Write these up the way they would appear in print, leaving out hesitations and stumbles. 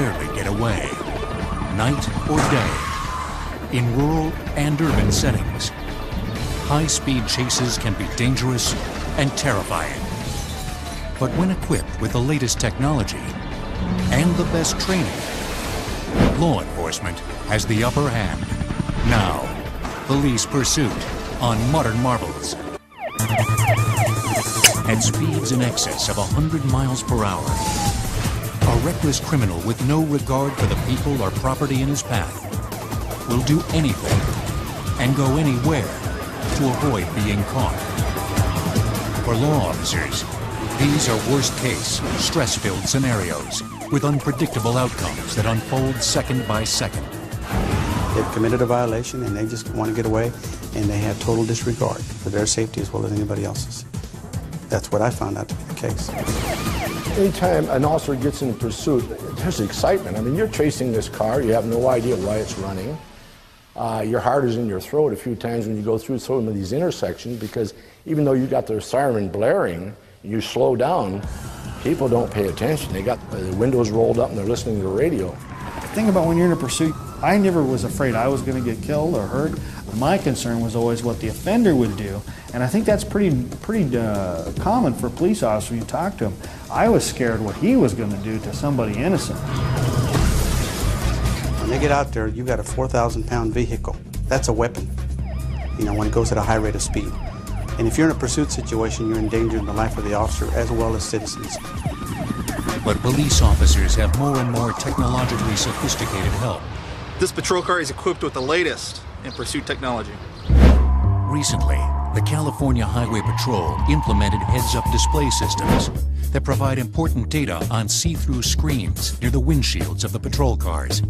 rarely get away, night or day, in rural and urban settings. High-speed chases can be dangerous and terrifying. But when equipped with the latest technology and the best training, law enforcement has the upper hand. Now, Police Pursuit on Modern Marvels. At speeds in excess of 100 miles per hour, a reckless criminal with no regard for the people or property in his path will do anything and go anywhere to avoid being caught. For law officers, these are worst-case, stress-filled scenarios with unpredictable outcomes that unfold second by second. They've committed a violation and they just want to get away, and they have total disregard for their safety as well as anybody else's. That's what I found out to be the case. Anytime an officer gets in pursuit, there's excitement. I mean, you're chasing this car, you have no idea why it's running. Your heart is in your throat a few times when you go through some of these intersections, because even though you got the siren blaring, you slow down, people don't pay attention. They got the windows rolled up and they're listening to the radio. The thing about when you're in a pursuit, I never was afraid I was going to get killed or hurt. My concern was always what the offender would do, and I think that's pretty common for a police officer when you talk to him. I was scared what he was going to do to somebody innocent. When they get out there, you got a 4,000-pound vehicle. That's a weapon, you know, when it goes at a high rate of speed. And if you're in a pursuit situation, you're endangering the life of the officer as well as citizens. But police officers have more and more technologically sophisticated help. This patrol car is equipped with the latest in pursuit technology. Recently, the California Highway Patrol implemented heads-up display systems that provide important data on see-through screens near the windshields of the patrol cars.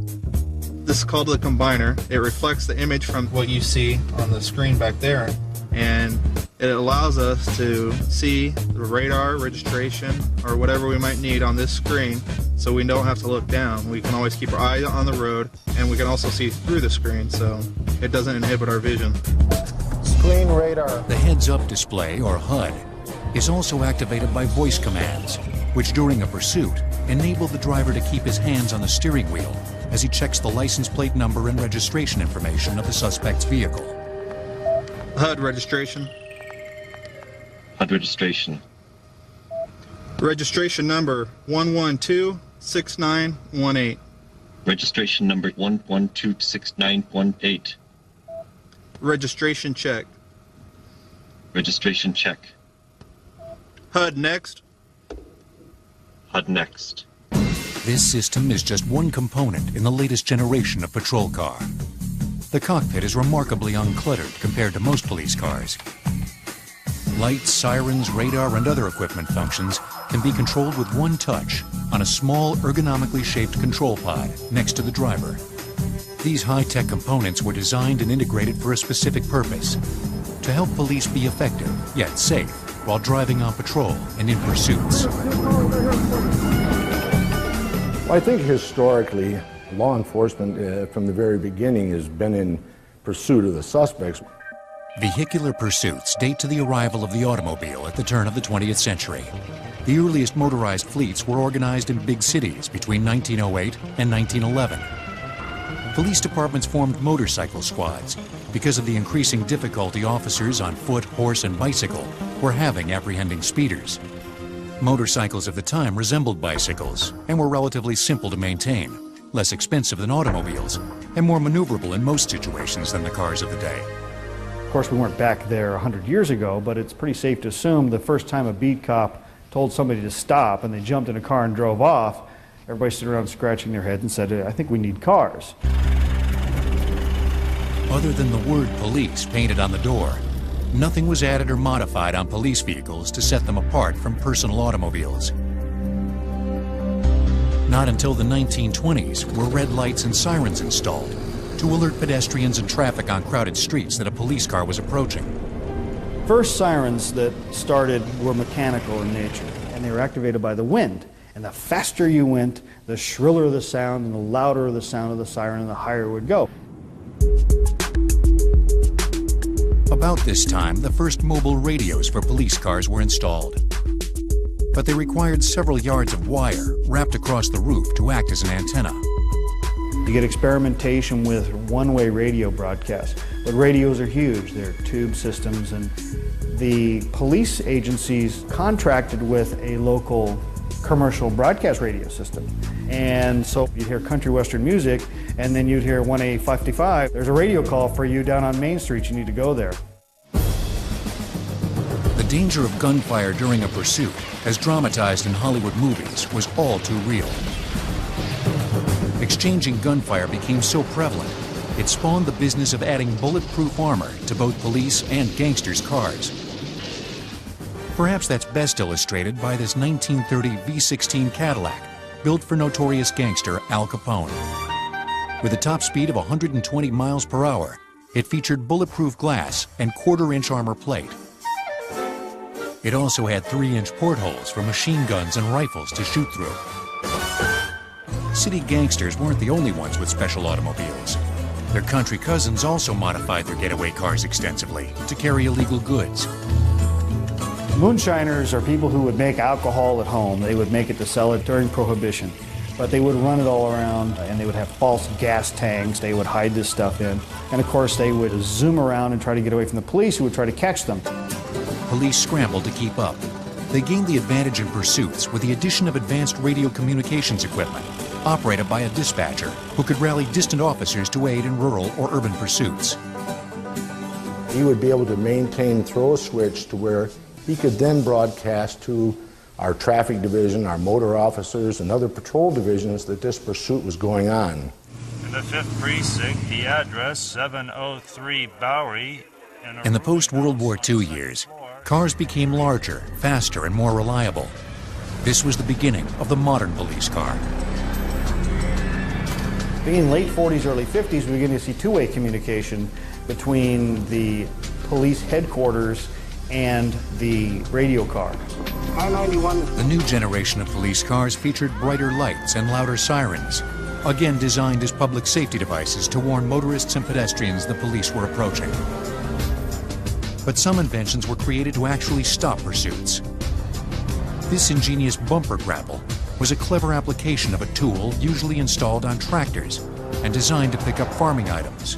This is called the combiner. It reflects the image from what you see on the screen back there, and it allows us to see the radar, registration, or whatever we might need on this screen, so we don't have to look down. We can always keep our eye on the road, and we can also see through the screen, so it doesn't inhibit our vision. Screen radar. The heads-up display, or HUD, is also activated by voice commands, which during a pursuit enable the driver to keep his hands on the steering wheel as he checks the license plate number and registration information of the suspect's vehicle. HUD registration. HUD registration. Registration number 1126918. Registration number 1126918. Registration check. Registration check. HUD next. HUD next. This system is just one component in the latest generation of patrol car. The cockpit is remarkably uncluttered compared to most police cars. Lights, sirens, radar, and other equipment functions can be controlled with one touch on a small, ergonomically shaped control pod next to the driver. These high-tech components were designed and integrated for a specific purpose: to help police be effective, yet safe, while driving on patrol and in pursuits. Well, I think historically, law enforcement from the very beginning has been in pursuit of the suspects. Vehicular pursuits date to the arrival of the automobile at the turn of the 20th century. The earliest motorized fleets were organized in big cities between 1908 and 1911. Police departments formed motorcycle squads because of the increasing difficulty officers on foot, horse, and bicycle were having apprehending speeders. Motorcycles of the time resembled bicycles and were relatively simple to maintain, less expensive than automobiles, and more maneuverable in most situations than the cars of the day. Of course, we weren't back there 100 years ago, but it's pretty safe to assume the first time a beat cop told somebody to stop and they jumped in a car and drove off, everybody stood around scratching their heads and said, I think we need cars. Other than the word police painted on the door, nothing was added or modified on police vehicles to set them apart from personal automobiles. Not until the 1920s were red lights and sirens installed to alert pedestrians and traffic on crowded streets that a police car was approaching. First sirens that started were mechanical in nature, and they were activated by the wind. And the faster you went, the shriller the sound and the louder the sound of the siren and the higher it would go. About this time, the first mobile radios for police cars were installed. but they required several yards of wire wrapped across the roof to act as an antenna. You get experimentation with one-way radio broadcasts, but radios are huge. They're tube systems, and the police agencies contracted with a local commercial broadcast radio system. And so you'd hear country western music, and then you'd hear 1A55. There's a radio call for you down on Main Street. You need to go there. The danger of gunfire during a pursuit, as dramatized in Hollywood movies, was all too real. Exchanging gunfire became so prevalent, it spawned the business of adding bulletproof armor to both police and gangsters' cars. Perhaps that's best illustrated by this 1930 V16 Cadillac, built for notorious gangster Al Capone. With a top speed of 120 miles per hour, it featured bulletproof glass and quarter-inch armor plate. It also had 3-inch portholes for machine guns and rifles to shoot through. City gangsters weren't the only ones with special automobiles. Their country cousins also modified their getaway cars extensively to carry illegal goods. Moonshiners are people who would make alcohol at home. They would make it to sell it during Prohibition. But they would run it all around, and they would have false gas tanks they would hide this stuff in. And of course, they would zoom around and try to get away from the police, who would try to catch them. Police scrambled to keep up. They gained the advantage in pursuits with the addition of advanced radio communications equipment, operated by a dispatcher who could rally distant officers to aid in rural or urban pursuits. He would be able to maintain, throw a switch to where he could then broadcast to our traffic division, our motor officers, and other patrol divisions that this pursuit was going on. In the 5th Precinct, the address 703 Bowery. In the post-World War II years, cars became larger, faster, and more reliable. This was the beginning of the modern police car. Being late 40s, early 50s, we begin to see two-way communication between the police headquarters and the radio car. The new generation of police cars featured brighter lights and louder sirens, again designed as public safety devices to warn motorists and pedestrians the police were approaching. But some inventions were created to actually stop pursuits. This ingenious bumper grapple was a clever application of a tool usually installed on tractors and designed to pick up farming items.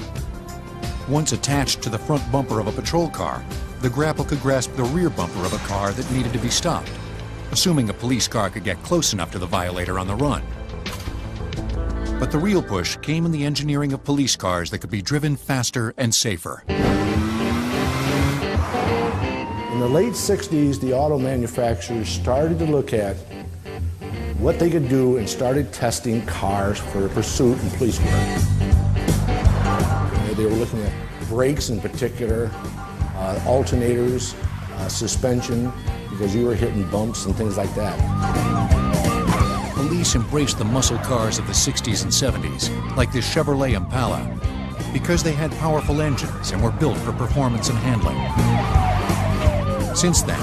Once attached to the front bumper of a patrol car, the grapple could grasp the rear bumper of a car that needed to be stopped, assuming a police car could get close enough to the violator on the run. But the real push came in the engineering of police cars that could be driven faster and safer. In the late 60s, the auto manufacturers started to look at what they could do and started testing cars for pursuit and police work. They were looking at brakes in particular, alternators, suspension, because you were hitting bumps and things like that. Police embraced the muscle cars of the 60s and 70s, like this Chevrolet Impala, because they had powerful engines and were built for performance and handling. Since then,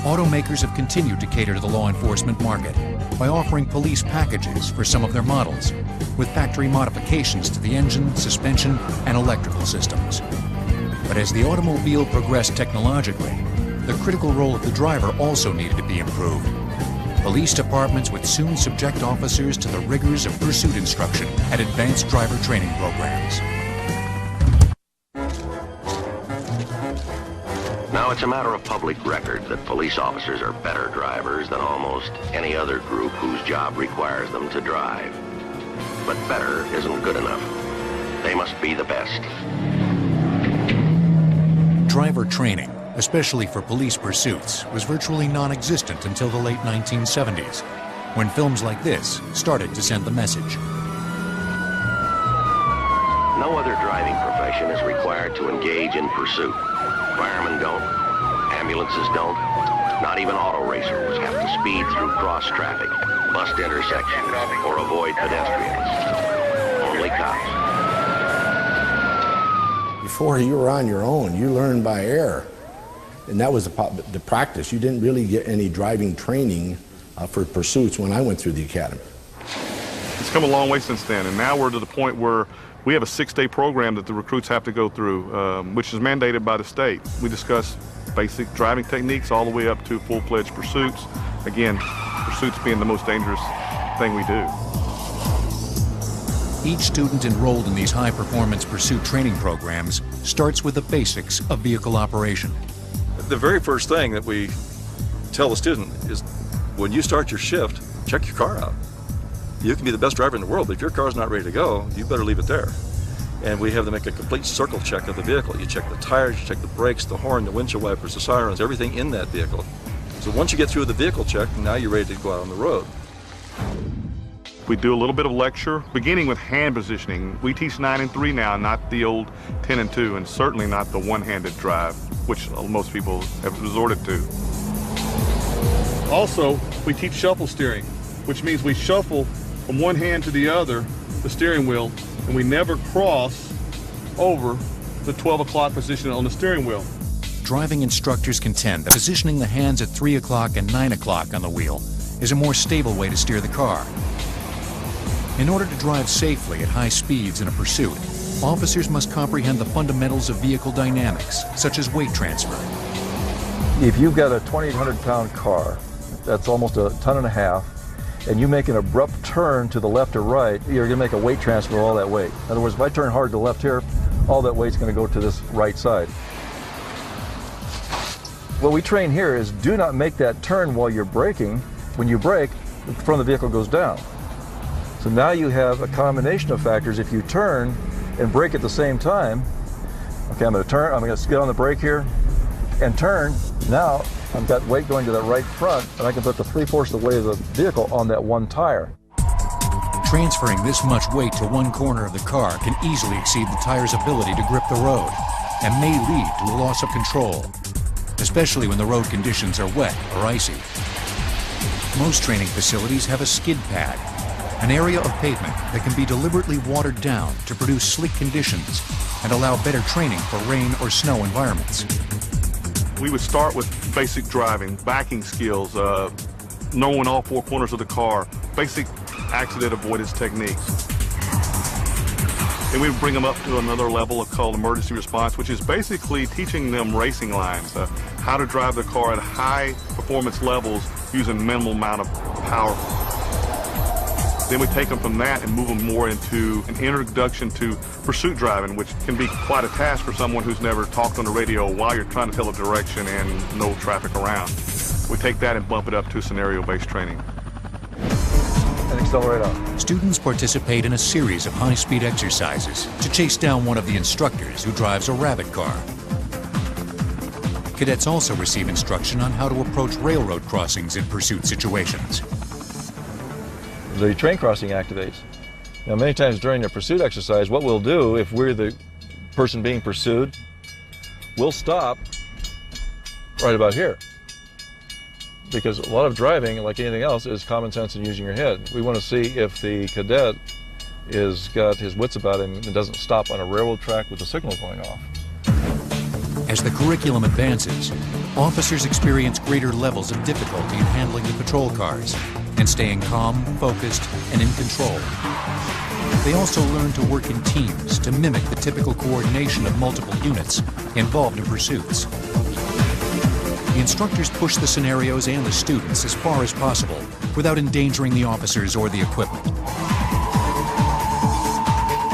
automakers have continued to cater to the law enforcement market by offering police packages for some of their models, with factory modifications to the engine, suspension, and electrical systems. But as the automobile progressed technologically, the critical role of the driver also needed to be improved. Police departments would soon subject officers to the rigors of pursuit instruction at advanced driver training programs. Now, it's a matter of public record that police officers are better drivers than almost any other group whose job requires them to drive. But better isn't good enough. They must be the best. Driver training, especially for police pursuits, was virtually non-existent until the late 1970s, when films like this started to send the message. No other driving profession is required to engage in pursuit. Firemen don't, ambulances don't, not even auto racers have to speed through cross traffic, bust intersections, or avoid pedestrians. Only cops. Before you were on your own, you learned by ear. And that was the practice. You didn't really get any driving training for pursuits when I went through the academy. It's come a long way since then, and now we're to the point where we have a 6-day program that the recruits have to go through, which is mandated by the state. We discuss basic driving techniques all the way up to full-fledged pursuits, Again, pursuits being the most dangerous thing we do. Each student enrolled in these high-performance pursuit training programs starts with the basics of vehicle operation. The very first thing that we tell the student is when you start your shift, check your car out. You can be the best driver in the world, but if your car's not ready to go, you better leave it there. And we have them make a complete circle check of the vehicle. You check the tires, you check the brakes, the horn, the windshield wipers, the sirens, everything in that vehicle. So once you get through the vehicle check, now you're ready to go out on the road. We do a little bit of lecture, beginning with hand positioning. We teach 9 and 3 now, not the old 10 and 2, and certainly not the one-handed drive, which most people have resorted to. Also, we teach shuffle steering, which means we shuffle from one hand to the other, the steering wheel, and we never cross over the 12 o'clock position on the steering wheel. Driving instructors contend that positioning the hands at 3 o'clock and 9 o'clock on the wheel is a more stable way to steer the car. In order to drive safely at high speeds in a pursuit, officers must comprehend the fundamentals of vehicle dynamics, such as weight transfer. If you've got a 2,800-pound car, that's almost a ton and a half, and you make an abrupt turn to the left or right, you're going to make a weight transfer of all that weight. In other words, if I turn hard to the left here, all that weight's going to go to this right side. What we train here is do not make that turn while you're braking. When you brake, the front of the vehicle goes down. So now you have a combination of factors. If you turn and brake at the same time, okay, I'm going to turn, I'm going to get on the brake here and turn. Now I've got weight going to that right front, and I can put the 3/4 of the weight of the vehicle on that one tire. Transferring this much weight to one corner of the car can easily exceed the tire's ability to grip the road and may lead to a loss of control, especially when the road conditions are wet or icy. Most training facilities have a skid pad, an area of pavement that can be deliberately watered down to produce slick conditions and allow better training for rain or snow environments. We would start with basic driving, backing skills, knowing all 4 corners of the car, basic accident avoidance techniques. Then we would bring them up to another level called emergency response, which is basically teaching them racing lines, how to drive the car at high performance levels using minimal amount of power. Then we take them from that and move them more into an introduction to pursuit driving, which can be quite a task for someone who's never talked on the radio while you're trying to tell a direction and no traffic around. We take that and bump it up to scenario-based training. And accelerate up. Students participate in a series of high-speed exercises to chase down one of the instructors who drives a rabbit car. Cadets also receive instruction on how to approach railroad crossings in pursuit situations. The train crossing activates. Now, many times during a pursuit exercise, what we'll do if we're the person being pursued, we'll stop right about here. Because a lot of driving, like anything else, is common sense and using your head. We want to see if the cadet is got his wits about him and doesn't stop on a railroad track with the signal going off. As the curriculum advances, officers experience greater levels of difficulty in handling the patrol cars and staying calm, focused, and in control. They also learn to work in teams to mimic the typical coordination of multiple units involved in pursuits. The instructors push the scenarios and the students as far as possible without endangering the officers or the equipment.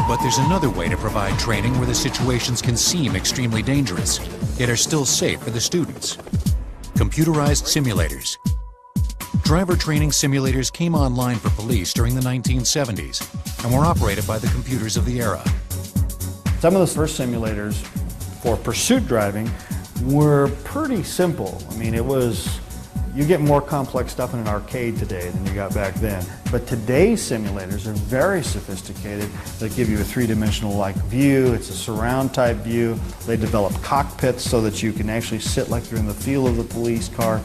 But there's another way to provide training where the situations can seem extremely dangerous, yet are still safe for the students. Computerized simulators. Driver training simulators came online for police during the 1970s and were operated by the computers of the era. Some of the first simulators for pursuit driving were pretty simple. I mean, you get more complex stuff in an arcade today than you got back then. But today's simulators are very sophisticated. They give you a three-dimensional like view. It's a surround type view. They develop cockpits so that you can actually sit like you're in the feel of the police car.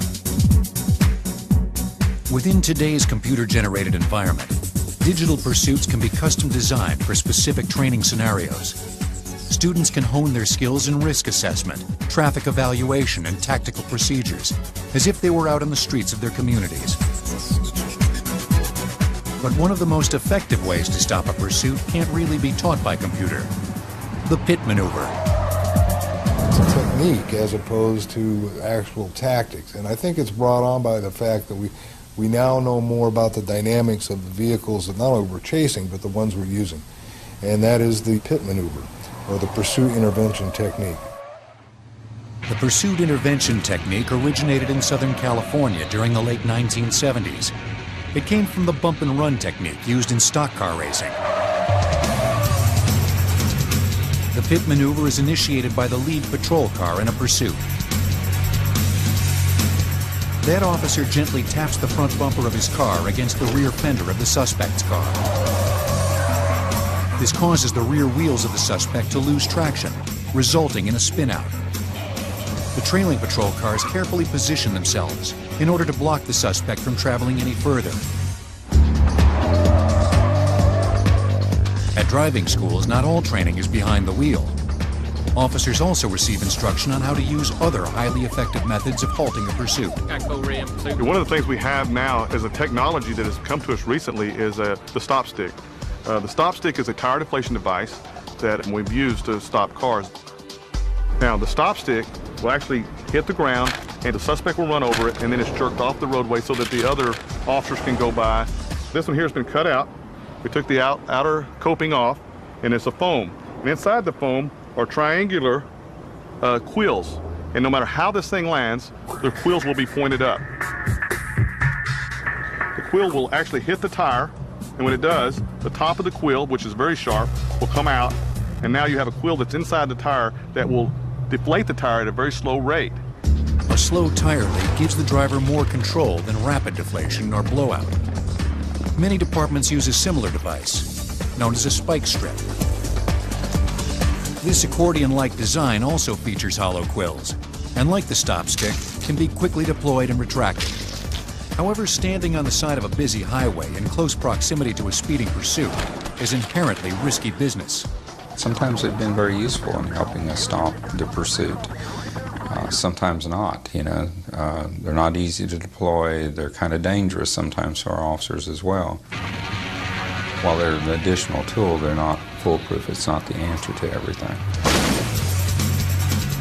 Within today's computer-generated environment, digital pursuits can be custom designed for specific training scenarios. Students can hone their skills in risk assessment, traffic evaluation, and tactical procedures, as if they were out on the streets of their communities. But one of the most effective ways to stop a pursuit can't really be taught by computer: the pit maneuver. technique as opposed to actual tactics. And I think it's brought on by the fact that we now know more about the dynamics of the vehicles that not only we're chasing, but the ones we're using. And that is the pit maneuver, or the pursuit intervention technique. The pursuit intervention technique originated in Southern California during the late 1970s. It came from the bump and run technique used in stock car racing. The pit maneuver is initiated by the lead patrol car in a pursuit. That officer gently taps the front bumper of his car against the rear fender of the suspect's car. This causes the rear wheels of the suspect to lose traction, resulting in a spin-out. The trailing patrol cars carefully position themselves in order to block the suspect from traveling any further. At driving schools, not all training is behind the wheel. Officers also receive instruction on how to use other highly effective methods of halting a pursuit. One of the things we have now as a technology that has come to us recently is the stop stick. The stop stick is a tire deflation device that we've used to stop cars. Now, the stop stick will actually hit the ground, and the suspect will run over it, and then it's jerked off the roadway so that the other officers can go by. This one here has been cut out. We took the outer coping off, and it's a foam. And inside the foam are triangular quills. And no matter how this thing lands, the quills will be pointed up. The quill will actually hit the tire, and when it does, the top of the quill, which is very sharp, will come out, and now you have a quill that's inside the tire that will deflate the tire at a very slow rate. A slow tire leak gives the driver more control than rapid deflation or blowout. Many departments use a similar device, known as a spike strip. This accordion-like design also features hollow quills, and like the stop stick, can be quickly deployed and retracted. However, standing on the side of a busy highway in close proximity to a speeding pursuit is inherently risky business. Sometimes they've been very useful in helping us stop the pursuit. Sometimes not, They're not easy to deploy. They're kind of dangerous sometimes for our officers as well. While they're an additional tool, they're not foolproof. It's not the answer to everything.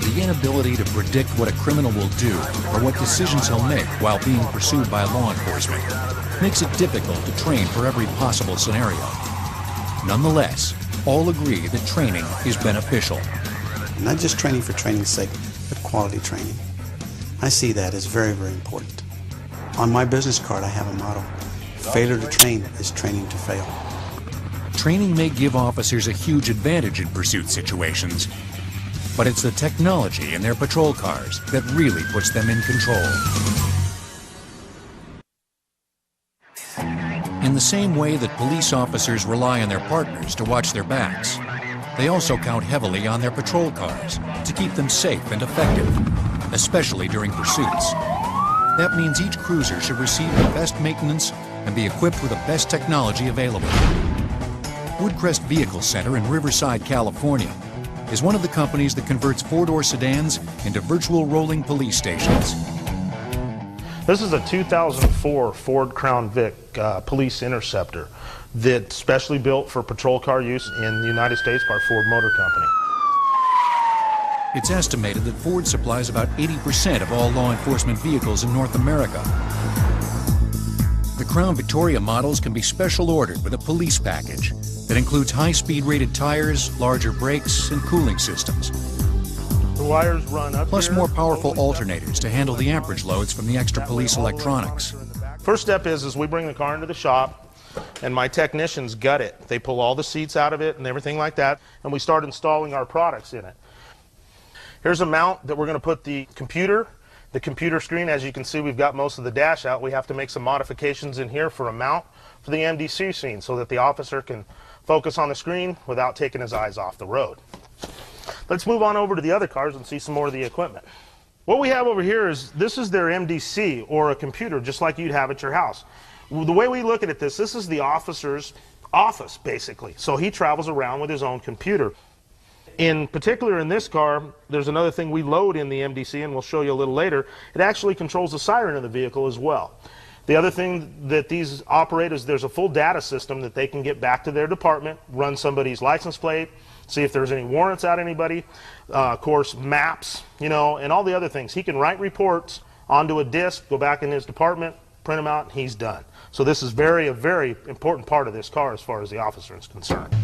The inability to predict what a criminal will do or what decisions he'll make while being pursued by law enforcement makes it difficult to train for every possible scenario. Nonetheless, all agree that training is beneficial. Not just training for training's sake, but quality training. I see that as very, very important. On my business card, I have a motto: failure to train is training to fail. Training may give officers a huge advantage in pursuit situations, but it's the technology in their patrol cars that really puts them in control. In the same way that police officers rely on their partners to watch their backs, they also count heavily on their patrol cars to keep them safe and effective, especially during pursuits. That means each cruiser should receive the best maintenance and be equipped with the best technology available. Woodcrest Vehicle Center in Riverside, California, is one of the companies that converts four-door sedans into virtual rolling police stations. This is a 2004 Ford Crown Vic police interceptor that's specially built for patrol car use in the United States by Ford Motor Company. It's estimated that Ford supplies about 80% of all law enforcement vehicles in North America. The Crown Victoria models can be special ordered with a police package that includes high-speed rated tires, larger brakes, and cooling systems. The wires run up plus here, more powerful alternators to handle the amperage loads from the extra police electronics. First step is we bring the car into the shop, and my technicians gut it. They pull all the seats out of it and everything like that, and we start installing our products in it. Here's a mount that we're going to put the computer screen. As you can see, we've got most of the dash out. We have to make some modifications in here for a mount for the MDC scene so that the officer can focus on the screen without taking his eyes off the road. Let's move on over to the other cars and see some more of the equipment. What we have over here is, this is their MDC, or a computer, just like you'd have at your house. The way we look at it, this is the officer's office, basically. So he travels around with his own computer. In particular, in this car, there's another thing we load in the MDC, and we'll show you a little later. It actually controls the siren of the vehicle as well. The other thing that these operate is there's a full data system that they can get back to their department, run somebody's license plate, see if there's any warrants out anybody, of course maps, you know, and all the other things. He can write reports onto a disk, go back in his department, print them out, and he's done. So this is a very important part of this car as far as the officer is concerned.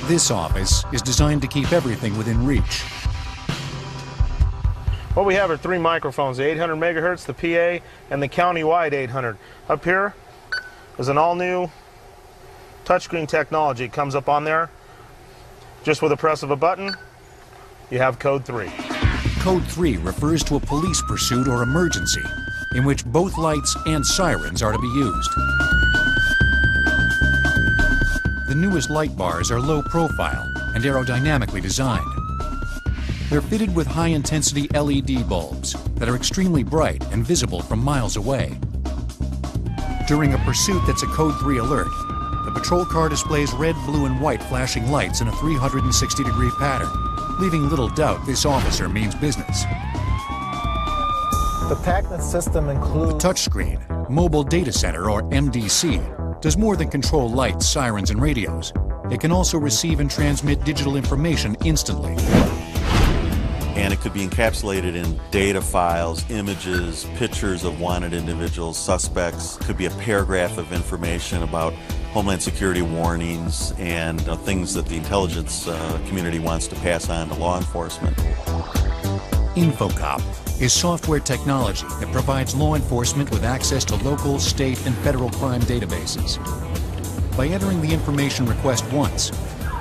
This office is designed to keep everything within reach. What we have are 3 microphones, the 800 megahertz, the PA, and the county-wide 800. Up here is an all-new touchscreen technology. It comes up on there. Just with a press of a button, you have code 3. Code 3 refers to a police pursuit or emergency in which both lights and sirens are to be used. The newest light bars are low profile and aerodynamically designed. They're fitted with high-intensity LED bulbs that are extremely bright and visible from miles away. During a pursuit that's a Code 3 alert, the patrol car displays red, blue, and white flashing lights in a 360-degree pattern, leaving little doubt this officer means business. The TACnet system includes... The touchscreen, mobile data center, or MDC, does more than control lights, sirens, and radios. It can also receive and transmit digital information instantly. And it could be encapsulated in data files, images, pictures of wanted individuals, suspects. It could be a paragraph of information about Homeland Security warnings and things that the intelligence community wants to pass on to law enforcement. InfoCop is software technology that provides law enforcement with access to local, state, and federal crime databases. By entering the information request once,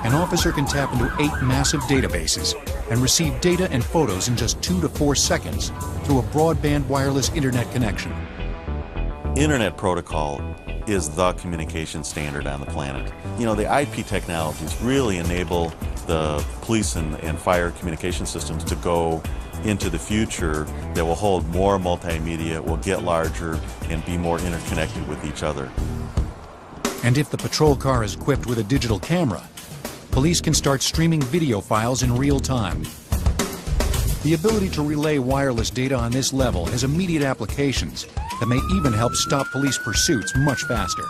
an officer can tap into 8 massive databases and receive data and photos in just 2 to 4 seconds through a broadband wireless internet connection. Internet protocol is the communication standard on the planet. You know, the IP technologies really enable the police and fire communication systems to go into the future that will hold more multimedia, will get larger, and be more interconnected with each other. And if the patrol car is equipped with a digital camera, police can start streaming video files in real time. The ability to relay wireless data on this level has immediate applications that may even help stop police pursuits much faster.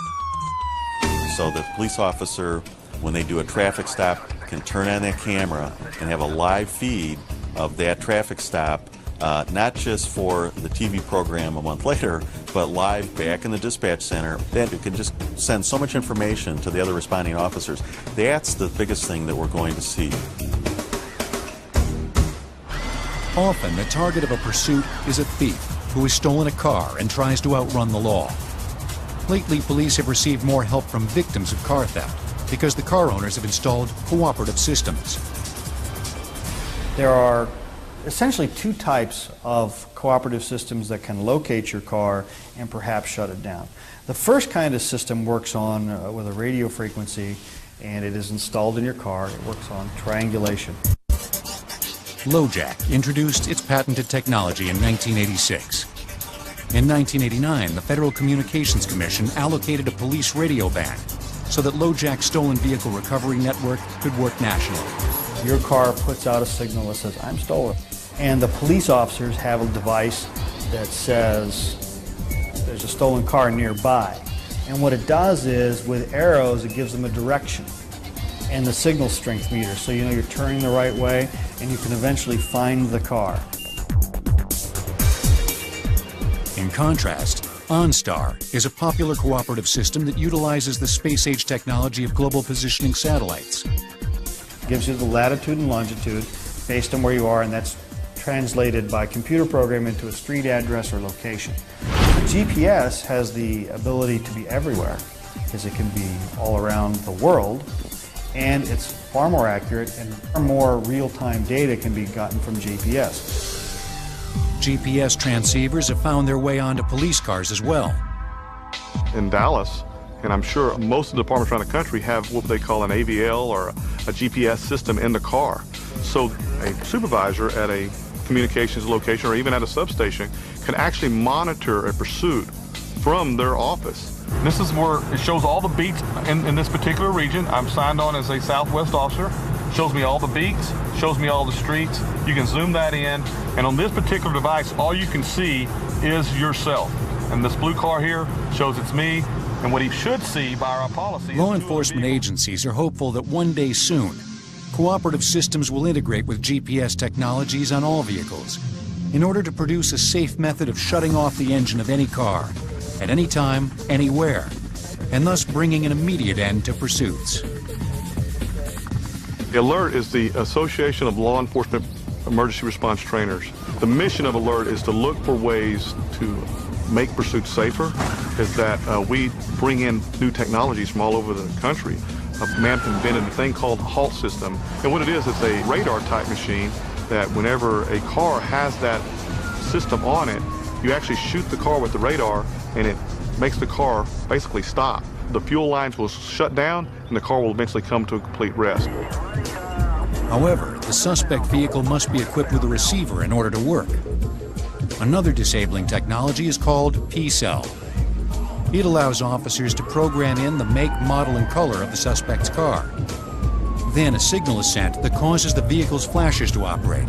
So the police officer, when they do a traffic stop, can turn on that camera and have a live feed of that traffic stop, not just for the TV program a month later, but live back in the dispatch center. Then it can just send so much information to the other responding officers. That's the biggest thing that we're going to see. Often, the target of a pursuit is a thief who has stolen a car and tries to outrun the law. Lately, police have received more help from victims of car theft because the car owners have installed cooperative systems. There are essentially 2 types of cooperative systems that can locate your car and perhaps shut it down. The first kind of system works on with a radio frequency, and it is installed in your car. It works on triangulation. LoJack introduced its patented technology in 1986. In 1989, the Federal Communications Commission allocated a police radio band so that LoJack's stolen vehicle recovery network could work nationally. Your car puts out a signal that says, "I'm stolen." And the police officers have a device that says there's a stolen car nearby. And what it does is, with arrows, it gives them a direction and the signal strength meter, so you know you're turning the right way and you can eventually find the car. In contrast, OnStar is a popular cooperative system that utilizes the space-age technology of global positioning satellites. It gives you the latitude and longitude based on where you are, and that's translated by computer program into a street address or location. The GPS has the ability to be everywhere, because it can be all around the world, and it's far more accurate, and far more real-time data can be gotten from GPS. GPS transceivers have found their way onto police cars as well. In Dallas, and I'm sure most of the departments around the country have what they call an AVL or a GPS system in the car. So a supervisor at a communications location or even at a substation can actually monitor a pursuit from their office. This is where it shows all the beats in this particular region. I'm signed on as a Southwest officer. Shows me all the beats, shows me all the streets. You can zoom that in, and on this particular device, all you can see is yourself. And this blue car here shows it's me, and what he should see by our policy. Law enforcement agencies are hopeful that one day soon, cooperative systems will integrate with GPS technologies on all vehicles in order to produce a safe method of shutting off the engine of any car at any time, anywhere, and thus bringing an immediate end to pursuits. ALERT is the Association of Law Enforcement Emergency Response Trainers. The mission of ALERT is to look for ways to make pursuits safer, is that we bring in new technologies from all over the country. A man invented a thing called a HALT system, and what it is, it's a radar-type machine that whenever a car has that system on it, you actually shoot the car with the radar, and it makes the car basically stop. The fuel lines will shut down, and the car will eventually come to a complete rest. However, the suspect vehicle must be equipped with a receiver in order to work. Another disabling technology is called P-Cell. It allows officers to program in the make, model, and color of the suspect's car. Then a signal is sent that causes the vehicle's flashes to operate.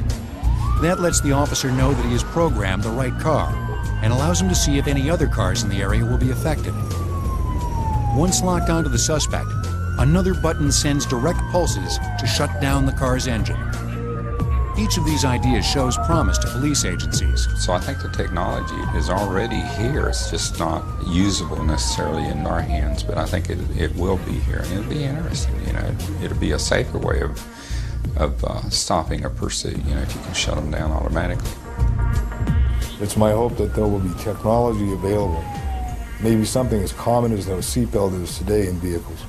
That lets the officer know that he has programmed the right car and allows him to see if any other cars in the area will be affected. Once locked onto the suspect, another button sends direct pulses to shut down the car's engine. Each of these ideas shows promise to police agencies. So I think the technology is already here. It's just not usable necessarily in our hands, but I think it will be here, and it'll be interesting. You know, it'll be a safer way of stopping a pursuit. You know, if you can shut them down automatically. It's my hope that there will be technology available, maybe something as common as a seatbelt is today in vehicles,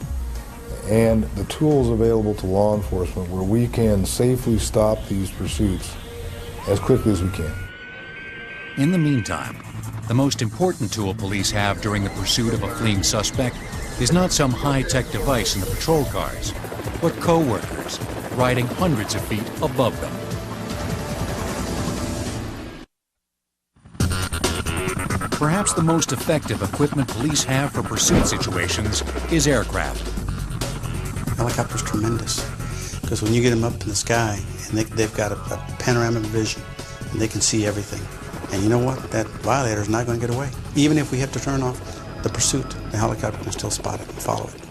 and the tools available to law enforcement where we can safely stop these pursuits as quickly as we can. In the meantime, the most important tool police have during the pursuit of a fleeing suspect is not some high-tech device in the patrol cars, but co-workers riding hundreds of feet above them. Perhaps the most effective equipment police have for pursuit situations is aircraft. Helicopter's tremendous, because when you get them up in the sky, and they've got a panoramic vision, and they can see everything. And you know what? That violator is not going to get away. Even if we have to turn off the pursuit, the helicopter can still spot it and follow it.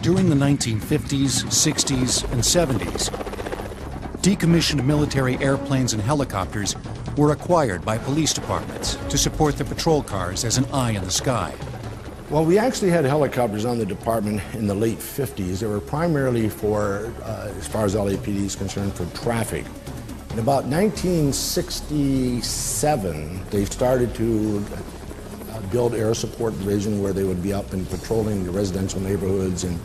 During the 1950s, 60s, and 70s, decommissioned military airplanes and helicopters were acquired by police departments to support the patrol cars as an eye in the sky. Well, we actually had helicopters on the department in the late 50s. They were primarily for, as far as LAPD is concerned, for traffic. In about 1967, they started to build air support division where they would be up and patrolling the residential neighborhoods and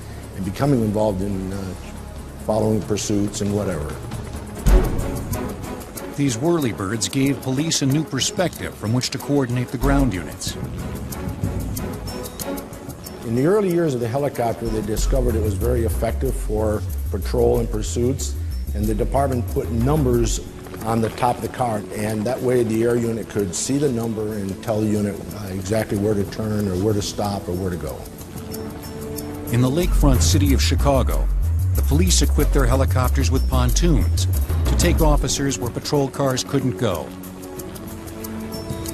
becoming involved in following pursuits and whatever. These whirlybirds gave police a new perspective from which to coordinate the ground units. In the early years of the helicopter, they discovered it was very effective for patrol and pursuits, and the department put numbers on the top of the car, and that way the air unit could see the number and tell the unit exactly where to turn or where to stop or where to go. In the lakefront city of Chicago, the police equipped their helicopters with pontoons to take officers where patrol cars couldn't go.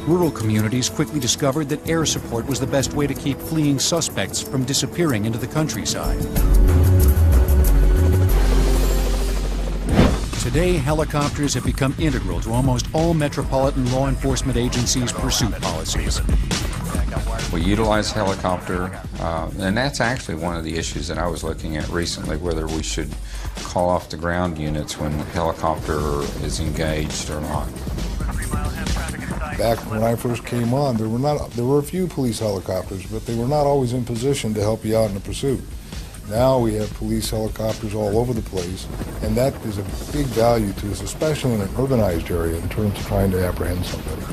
Rural communities quickly discovered that air support was the best way to keep fleeing suspects from disappearing into the countryside. Today, helicopters have become integral to almost all metropolitan law enforcement agencies' pursuit policies. We utilize helicopter, and that's actually one of the issues that I was looking at recently, whether we should call off the ground units when the helicopter is engaged or not. Back when I first came on, there were a few police helicopters, but they were not always in position to help you out in a pursuit. Now we have police helicopters all over the place, and that is a big value to us, especially in an urbanized area in terms of trying to apprehend somebody.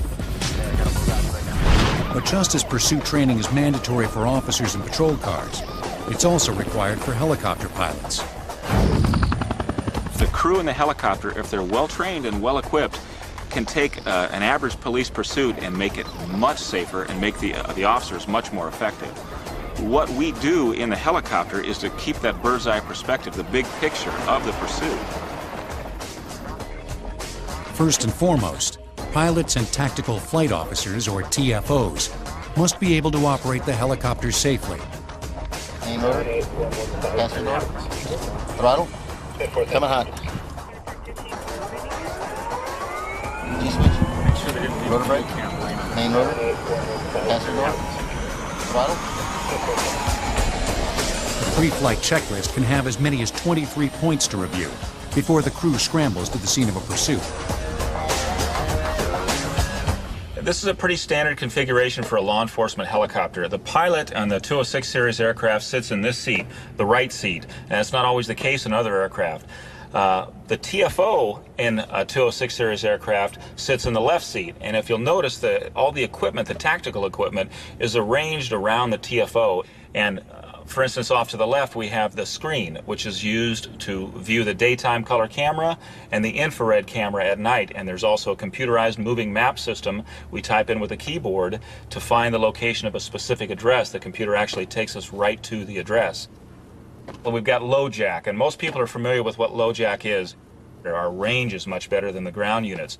But just as pursuit training is mandatory for officers in patrol cars, it's also required for helicopter pilots. The crew in the helicopter, if they're well trained and well equipped, can take an average police pursuit and make it much safer and make the officers much more effective. What we do in the helicopter is to keep that bird's eye perspective, the big picture of the pursuit. First and foremost, pilots and tactical flight officers, or TFOs, must be able to operate the helicopter safely. Main rotor, passenger door, throttle, coming hot. D-switch, rotor brake, main rotor, passenger door, throttle. The pre-flight checklist can have as many as 23 points to review before the crew scrambles to the scene of a pursuit. This is a pretty standard configuration for a law enforcement helicopter. The pilot on the 206 series aircraft sits in this seat, the right seat, and that's not always the case in other aircraft. The TFO in a 206 series aircraft sits in the left seat, and if you'll notice that all the equipment, the tactical equipment, is arranged around the TFO. And for instance, off to the left we have the screen, which is used to view the daytime color camera and the infrared camera at night. And there's also a computerized moving map system we type in with a keyboard to find the location of a specific address. The computer actually takes us right to the address. Well, we've got low jack, and most people are familiar with what low jack is. Our range is much better than the ground units.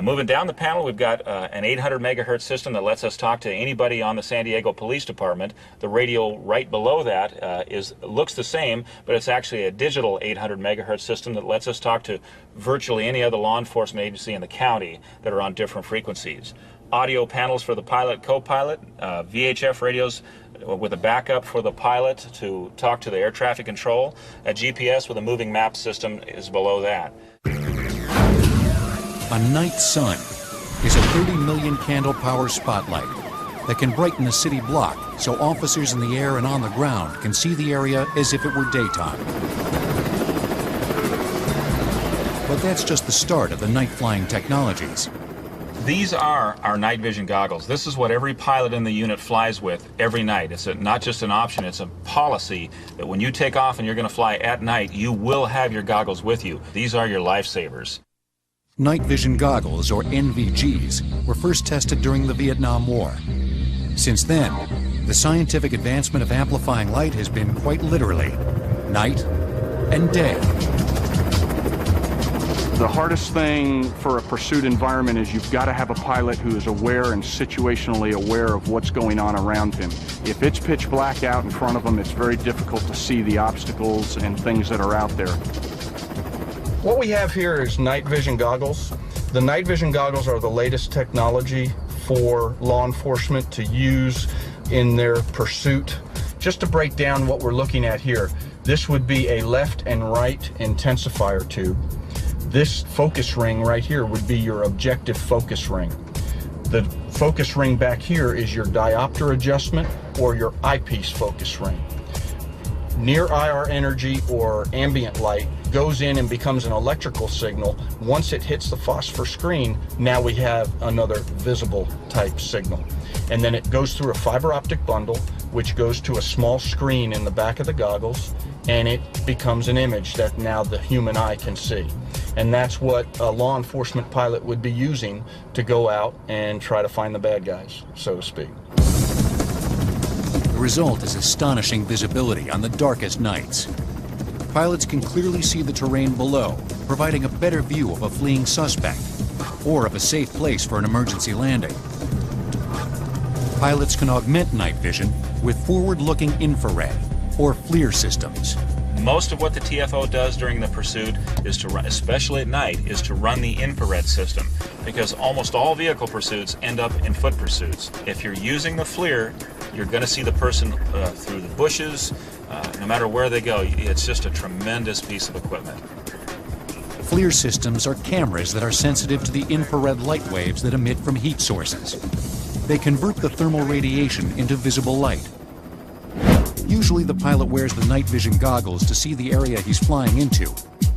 Moving down the panel, we've got an 800 megahertz system that lets us talk to anybody on the San Diego Police Department. The radio right below that looks the same, but it's actually a digital 800 megahertz system that lets us talk to virtually any other law enforcement agency in the county that are on different frequencies. Audio panels for the pilot, co-pilot, VHF radios with a backup for the pilot to talk to the air traffic control. A GPS with a moving map system is below that. A night sun is a 30 million candle power spotlight that can brighten a city block so officers in the air and on the ground can see the area as if it were daytime. But that's just the start of the night flying technologies. These are our night vision goggles. This is what every pilot in the unit flies with every night. It's not just an option, it's a policy that when you take off and you're going to fly at night, you will have your goggles with you. These are your lifesavers. Night vision goggles, or NVGs, were first tested during the Vietnam War. Since then, the scientific advancement of amplifying light has been quite literally night and day. The hardest thing for a pursuit environment is you've got to have a pilot who is aware and situationally aware of what's going on around him. If it's pitch black out in front of him, it's very difficult to see the obstacles and things that are out there. What we have here is night vision goggles. The night vision goggles are the latest technology for law enforcement to use in their pursuit. Just to break down what we're looking at here, this would be a left and right intensifier tube. This focus ring right here would be your objective focus ring. The focus ring back here is your diopter adjustment or your eyepiece focus ring. Near IR energy or ambient light goes in and becomes an electrical signal. Once it hits the phosphor screen, now we have another visible type signal. And then it goes through a fiber optic bundle, which goes to a small screen in the back of the goggles, and it becomes an image that now the human eye can see. And that's what a law enforcement pilot would be using to go out and try to find the bad guys, so to speak. The result is astonishing visibility on the darkest nights. Pilots can clearly see the terrain below, providing a better view of a fleeing suspect or of a safe place for an emergency landing. Pilots can augment night vision with forward-looking infrared or FLIR systems. Most of what the TFO does during the pursuit is to run, especially at night, is to run the infrared system, because almost all vehicle pursuits end up in foot pursuits. If you're using the FLIR, you're going to see the person through the bushes, no matter where they go. It's just a tremendous piece of equipment. FLIR systems are cameras that are sensitive to the infrared light waves that emit from heat sources. They convert the thermal radiation into visible light. Usually the pilot wears the night vision goggles to see the area he's flying into,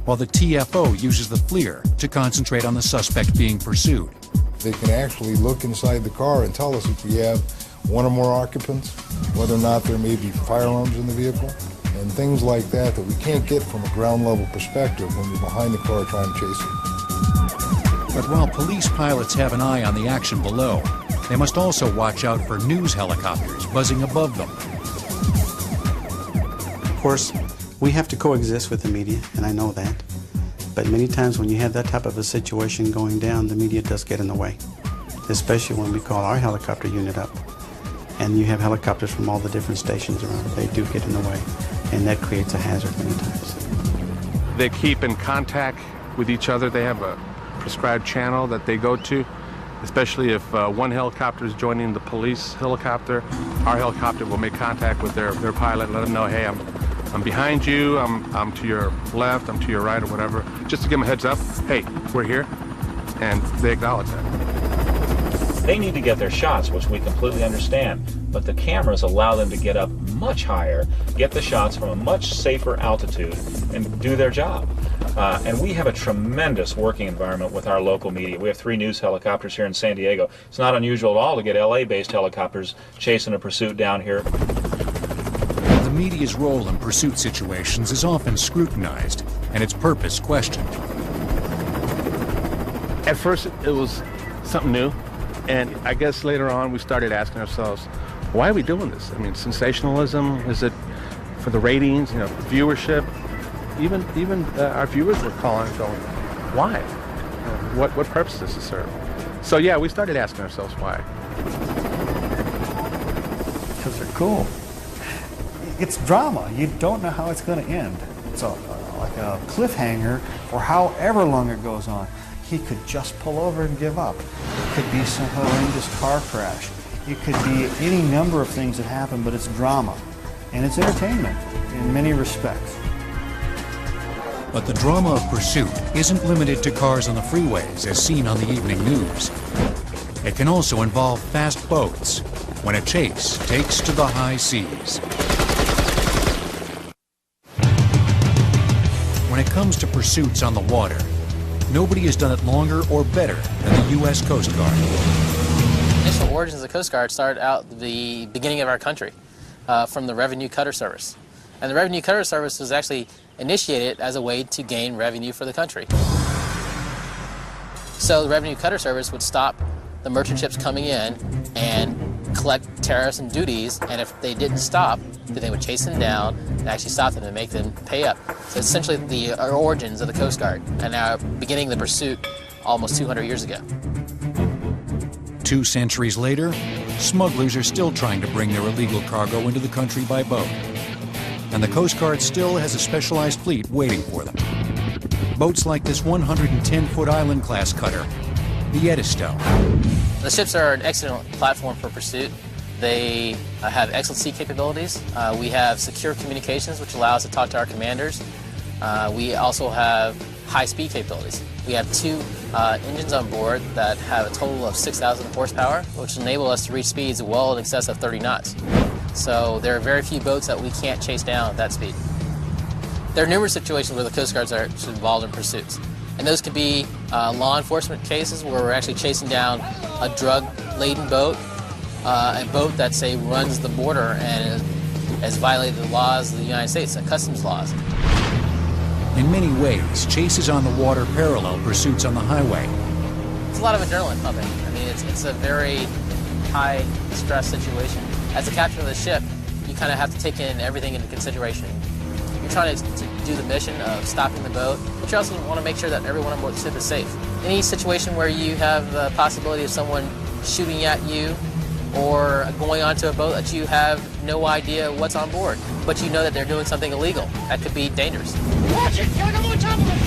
while the TFO uses the FLIR to concentrate on the suspect being pursued. They can actually look inside the car and tell us if we have one or more occupants, whether or not there may be firearms in the vehicle, and things like that that we can't get from a ground level perspective when you're behind the car trying to chase it. But while police pilots have an eye on the action below, they must also watch out for news helicopters buzzing above them. Of course, we have to coexist with the media, and I know that. But many times when you have that type of a situation going down, the media does get in the way, especially when we call our helicopter unit up. And you have helicopters from all the different stations around. They do get in the way, and that creates a hazard many times. They keep in contact with each other. They have a prescribed channel that they go to, especially if one helicopter is joining the police helicopter. Our helicopter will make contact with their pilot and let them know, hey, I'm behind you, I'm to your left, I'm to your right, or whatever, just to give them a heads up, hey, we're here, and they acknowledge that. They need to get their shots, which we completely understand, but the cameras allow them to get up much higher, get the shots from a much safer altitude, and do their job. And we have a tremendous working environment with our local media. We have 3 news helicopters here in San Diego. It's not unusual at all to get LA-based helicopters chasing a pursuit down here. The media's role in pursuit situations is often scrutinized and its purpose questioned. At first, it was something new, and I guess later on we started asking ourselves, why are we doing this? I mean, sensationalism? Is it for the ratings, viewership? Even our viewers were calling and going, why? What purpose does this serve? So yeah, we started asking ourselves why. Because they're cool. It's drama. You don't know how it's going to end. It's like a cliffhanger for however long it goes on. He could just pull over and give up. It could be some horrendous car crash. It could be any number of things that happen, but it's drama. And it's entertainment in many respects. But the drama of pursuit isn't limited to cars on the freeways as seen on the evening news. It can also involve fast boats when a chase takes to the high seas. When it comes to pursuits on the water, nobody has done it longer or better than the U.S. Coast Guard. The initial origins of the Coast Guard started out the beginning of our country from the Revenue Cutter Service. And the Revenue Cutter Service was actually initiated as a way to gain revenue for the country. So the Revenue Cutter Service would stop the merchant ships coming in and collect tariffs and duties, and if they didn't stop, then they would chase them down and actually stop them and make them pay up. So essentially the origins of the Coast Guard, and now beginning the pursuit almost 200 years ago. 2 centuries later, smugglers are still trying to bring their illegal cargo into the country by boat. And the Coast Guard still has a specialized fleet waiting for them. Boats like this 110-foot island-class cutter, the Edisto. The ships are an excellent platform for pursuit. They have excellent sea capabilities. We have secure communications, which allow us to talk to our commanders. We also have high-speed capabilities. We have 2 engines on board that have a total of 6,000 horsepower, which enable us to reach speeds well in excess of 30 knots. So there are very few boats that we can't chase down at that speed. There are numerous situations where the Coast Guards are involved in pursuits. And those could be law enforcement cases where we're actually chasing down a drug-laden boat, a boat that, say, runs the border and has violated the laws of the United States, the customs laws. In many ways, chases on the water parallel pursuits on the highway. It's a lot of adrenaline pumping. I mean, it's a very high-stress situation. As the captain of the ship, you kind of have to take in everything into consideration. You're trying to do the mission of stopping the boat, but you also want to make sure that everyone on board the ship is safe. Any situation where you have the possibility of someone shooting at you or going onto a boat that you have no idea what's on board, but you know that they're doing something illegal, that could be dangerous. Watch it! Get on top of it!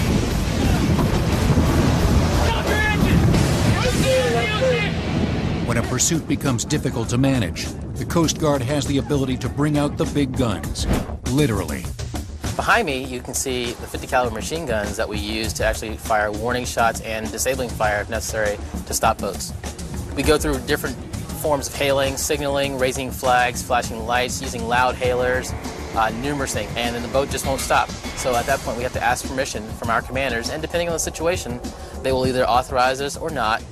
Stop your engine! When a pursuit becomes difficult to manage, the Coast Guard has the ability to bring out the big guns, literally. Behind me, you can see the 50 caliber machine guns that we use to actually fire warning shots and disabling fire if necessary to stop boats. We go through different forms of hailing, signaling, raising flags, flashing lights, using loud hailers, numerous things, and then the boat just won't stop. So at that point, we have to ask permission from our commanders, and depending on the situation, they will either authorize us or not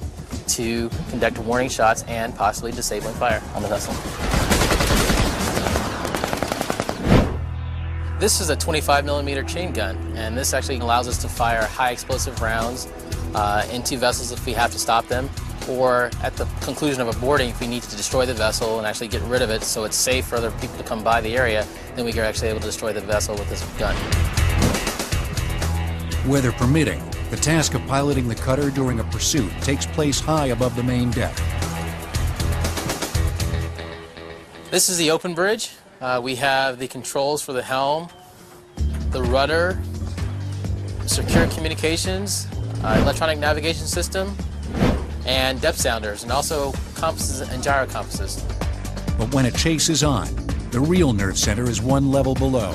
to conduct warning shots and possibly disabling fire on the vessel. This is a 25mm chain gun, and this actually allows us to fire high explosive rounds into vessels if we have to stop them, or at the conclusion of a boarding if we need to destroy the vessel and actually get rid of it so it's safe for other people to come by the area, then we are actually able to destroy the vessel with this gun. Weather permitting, the task of piloting the cutter during a pursuit takes place high above the main deck. This is the open bridge. We have the controls for the helm, the rudder, secure communications, electronic navigation system, and depth sounders, and also compasses and gyro compasses. But when a chase is on, the real nerve center is one level below.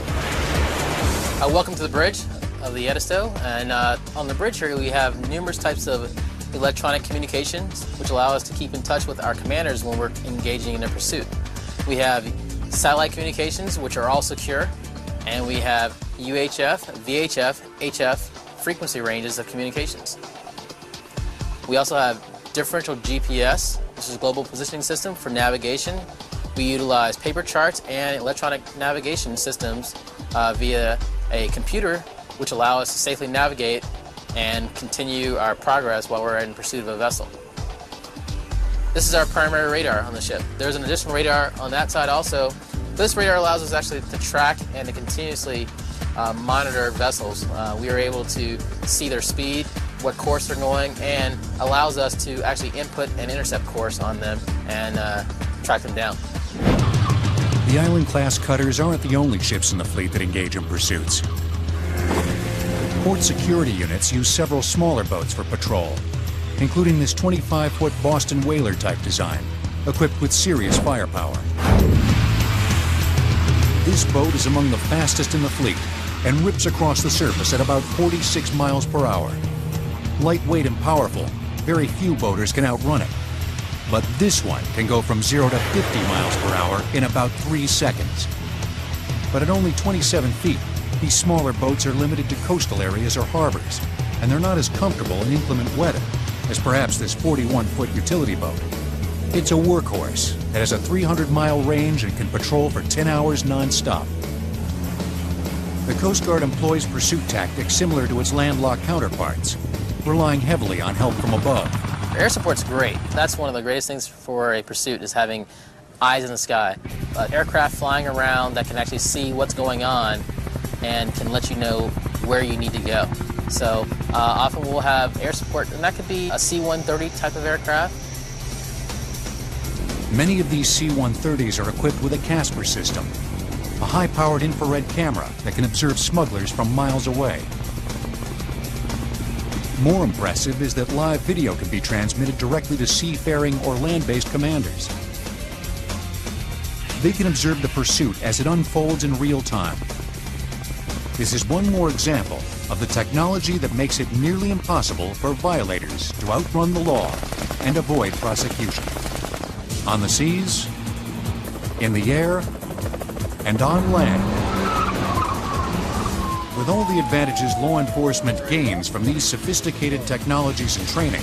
Welcome to the bridge of the Edisto, and on the bridge here we have numerous types of electronic communications which allow us to keep in touch with our commanders when we're engaging in a pursuit. We have satellite communications, which are all secure, and we have UHF, VHF, HF frequency ranges of communications. We also have differential GPS, which is a global positioning system for navigation. We utilize paper charts and electronic navigation systems via a computer, which allow us to safely navigate and continue our progress while we're in pursuit of a vessel. This is our primary radar on the ship. There's an additional radar on that side also. This radar allows us actually to track and to continuously monitor vessels. We are able to see their speed, what course they're going, and allows us to actually input and intercept course on them and track them down. The Island-class cutters aren't the only ships in the fleet that engage in pursuits. Port security units use several smaller boats for patrol, including this 25-foot Boston whaler type design, equipped with serious firepower. This boat is among the fastest in the fleet and rips across the surface at about 46 miles per hour. Lightweight and powerful, very few boaters can outrun it. But this one can go from 0 to 50 miles per hour in about 3 seconds. But at only 27 feet, these smaller boats are limited to coastal areas or harbors, and they're not as comfortable in inclement weather as perhaps this 41-foot utility boat. It's a workhorse that has a 300-mile range and can patrol for 10 hours non-stop. The Coast Guard employs pursuit tactics similar to its landlocked counterparts, relying heavily on help from above. Air support's great. That's one of the greatest things for a pursuit, is having eyes in the sky. Aircraft flying around that can actually see what's going on and can let you know where you need to go. So often we'll have air support, and that could be a C-130 type of aircraft. Many of these C-130s are equipped with a Casper system, a high-powered infrared camera that can observe smugglers from miles away. More impressive is that live video can be transmitted directly to seafaring or land-based commanders. They can observe the pursuit as it unfolds in real time. This is one more example of the technology that makes it nearly impossible for violators to outrun the law and avoid prosecution. On the seas, in the air, and on land. With all the advantages law enforcement gains from these sophisticated technologies and training,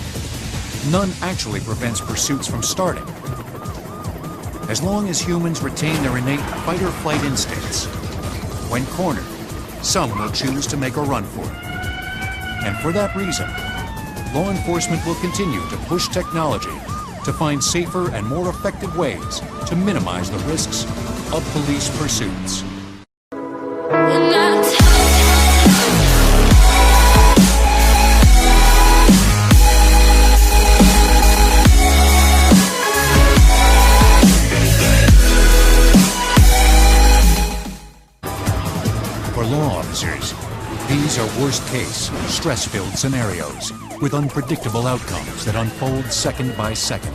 none actually prevents pursuits from starting. As long as humans retain their innate fight-or-flight instincts, when cornered, some will choose to make a run for it. And for that reason, law enforcement will continue to push technology to find safer and more effective ways to minimize the risks of police pursuits. For law officers, these are worst-case, stress-filled scenarios with unpredictable outcomes that unfold second by second.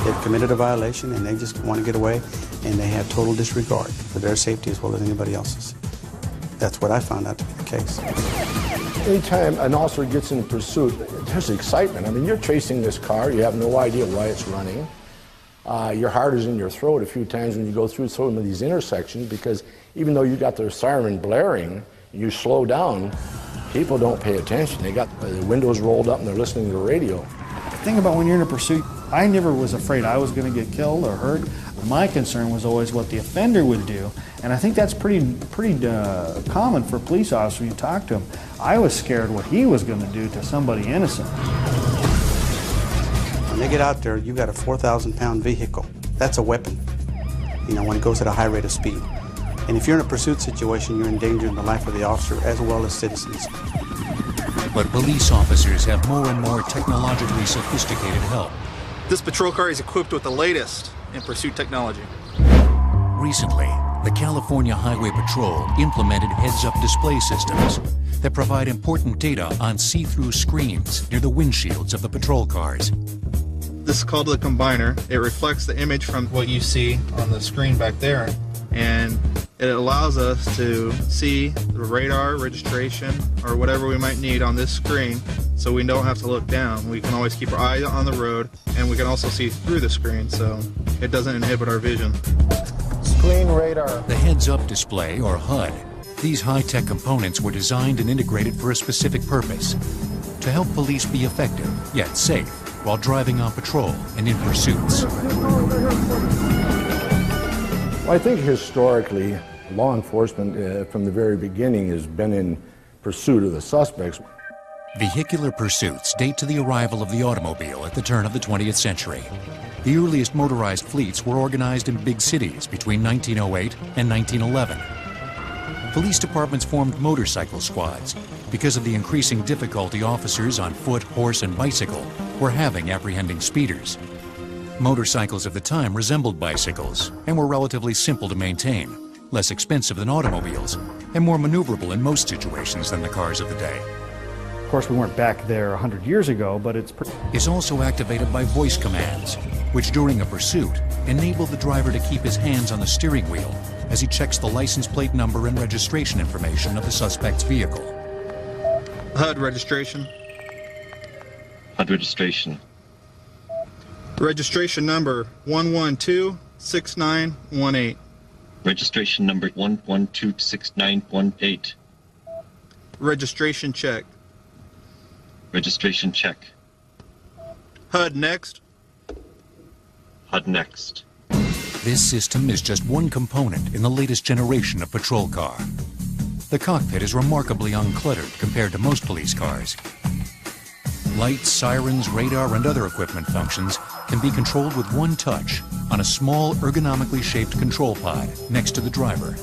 They've committed a violation and they just want to get away, and they have total disregard for their safety as well as anybody else's. That's what I found out to be the case. Anytime an officer gets in pursuit, there's excitement. I mean, you're chasing this car, you have no idea why it's running. Your heart is in your throat a few times when you go through some of these intersections, because even though you got their siren blaring, you slow down, people don't pay attention. They got the windows rolled up and they're listening to the radio. The thing about when you're in a pursuit, I never was afraid I was going to get killed or hurt. My concern was always what the offender would do, and I think that's pretty common for police officers when you talk to them. I was scared what he was going to do to somebody innocent. When they get out there, you've got a 4,000-pound vehicle. That's a weapon, you know, when it goes at a high rate of speed. And if you're in a pursuit situation, you're endangering the life of the officer as well as citizens. But police officers have more and more technologically sophisticated help. This patrol car is equipped with the latest in pursuit technology. Recently, the California Highway Patrol implemented heads-up display systems that provide important data on see-through screens near the windshields of the patrol cars. This is called the combiner. It reflects the image from what you see on the screen back there, and it allows us to see the radar, registration, or whatever we might need on this screen, so we don't have to look down. We can always keep our eye on the road, and we can also see through the screen, so it doesn't inhibit our vision. Screen radar. The heads-up display, or HUD. These high-tech components were designed and integrated for a specific purpose: to help police be effective, yet safe, while driving on patrol and in pursuits. Well, I think historically, law enforcement from the very beginning has been in pursuit of the suspects. Vehicular pursuits date to the arrival of the automobile at the turn of the 20th century. The earliest motorized fleets were organized in big cities between 1908 and 1911. Police departments formed motorcycle squads because of the increasing difficulty officers on foot, horse, and bicycle were having apprehending speeders. Motorcycles of the time resembled bicycles and were relatively simple to maintain, less expensive than automobiles, and more maneuverable in most situations than the cars of the day. Of course, we weren't back there 100 years ago, but Is also activated by voice commands, which during a pursuit enable the driver to keep his hands on the steering wheel as he checks the license plate number and registration information of the suspect's vehicle. HUD registration. HUD registration. Registration number 1126918. Registration number 1126918. Registration check. Registration check. HUD next. HUD next. This system is just one component in the latest generation of patrol car. The cockpit is remarkably uncluttered compared to most police cars. Lights, sirens, radar, and other equipment functions can be controlled with one touch on a small, ergonomically shaped control pod next to the driver.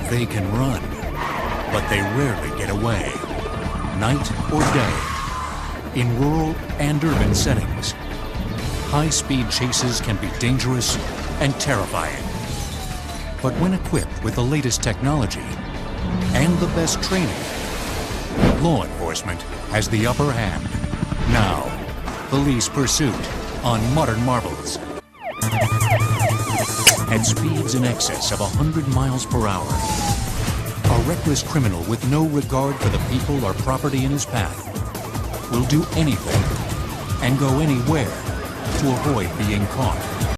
They can run, but they rarely get away, night or day, in rural and urban settings. High-speed chases can be dangerous and terrifying. But when equipped with the latest technology and the best training, law enforcement has the upper hand. Now, police pursuit on Modern Marvels. At speeds in excess of 100 miles per hour, a reckless criminal with no regard for the people or property in his path will do anything and go anywhere to avoid being caught.